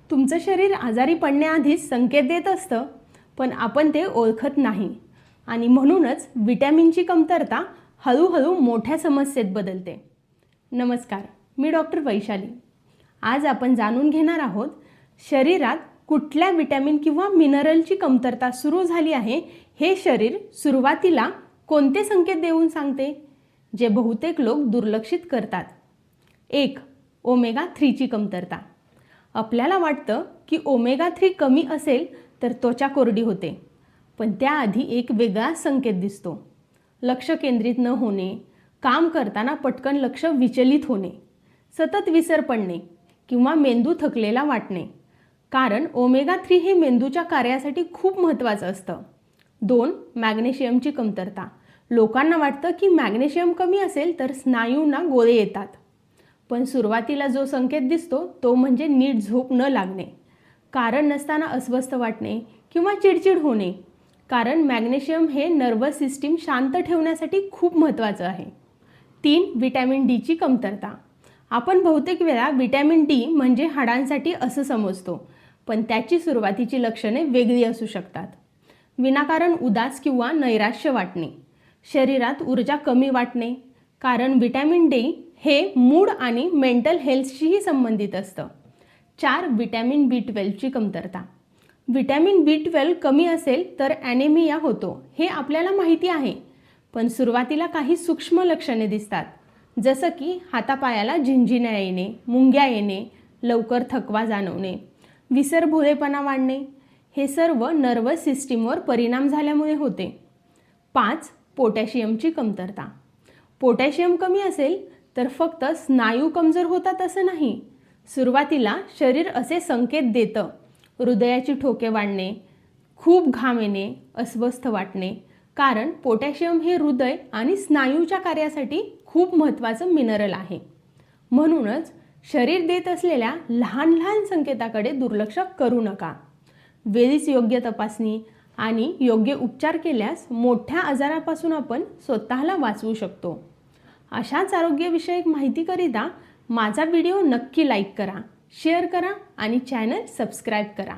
तुमचं शरीर आजारी पडण्याआधीच संकेत देत असतं, पण आपण ते ओळखत नाही आणि म्हणूनच विटॅमिनची कमतरता हळूहळू मोठ्या समस्येत बदलते. नमस्कार, मी डॉक्टर वैशाली. आज आपण जाणून घेणार आहोत शरीरात कुठल्या विटॅमिन किंवा मिनरलची कमतरता सुरू झाली आहे हे शरीर सुरुवातीला कोणते संकेत देऊन सांगते, जे बहुतेक लोक दुर्लक्षित करतात. 1. ओमेगा 3ची कमतरता. आपल्याला वाटतं की ओमेगा 3 कमी असेल तर त्वचा कोरडी होते, पण त्याआधी एक वेगळा संकेत दिसतो. लक्ष केंद्रित न होणे, काम करताना पटकन लक्ष विचलित होणे, सतत विसर पडणे किंवा मेंदू थकलेला वाटणे. कारण ओमेगा 3 हे मेंदूच्या कार्यासाठी खूप महत्त्वाचं असतं. 2. मॅग्नेशियमची कमतरता. लोकांना वाटतं की मॅग्नेशियम कमी असेल तर स्नायूंना गोळे येतात, पण सुरुवातीला जो संकेत दिसतो तो म्हणजे नीट झोप न लागणे, कारण नसताना अस्वस्थ वाटणे किंवा चिडचिड होणे. कारण मॅग्नेशियम हे नर्वस सिस्टीम शांत ठेवण्यासाठी खूप महत्त्वाचं आहे. 3. विटॅमिन डीची कमतरता. आपण बहुतेक वेळा विटॅमिन डी म्हणजे हाडांसाठी असं समजतो, पण त्याची सुरुवातीची लक्षणे वेगळी असू शकतात. विनाकारण उदास किंवा नैराश्य वाटणे, शरीरात ऊर्जा कमी वाटणे, कारण विटॅमिन डी हे मूड आणि मेंटल हेल्थशीही संबंधित असतं. 4. विटॅमिन B12ची कमतरता. विटॅमिन B12 कमी असेल तर ॲनेमिया होतो हे आपल्याला माहिती आहे, पण सुरुवातीला काही सूक्ष्म लक्षणे दिसतात, जसं की हातापायाला झिंझिण्या येणे, मुंग्या येणे, लवकर थकवा जाणवणे, विसरभोळेपणा वाढणे. हे सर्व नर्वस सिस्टीमवर परिणाम झाल्यामुळे होते. 5. पोटॅशियमची कमतरता. पोटॅशियम कमी असेल तर फक्त स्नायू कमजोर होतात असं नाही. सुरुवातीला शरीर असे संकेत देतं: हृदयाची ठोके वाढणे, खूप घाम येणे, अस्वस्थ वाटणे, कारण पोटॅशियम हे हृदय आणि स्नायूच्या कार्यासाठी खूप महत्त्वाचं मिनरल आहे. म्हणूनच शरीर देत असलेल्या लहान लहान संकेताकडे दुर्लक्ष करू नका. वेळीच योग्य तपासणी आणि योग्य उपचार केल्यास मोठ्या आजारापासून आपण स्वतःला वाचवू शकतो. अशाच आरोग्यविषयक माहितीकरिता माझा व्हिडिओ नक्की लाईक करा, शेअर करा आणि चॅनल सबस्क्राईब करा.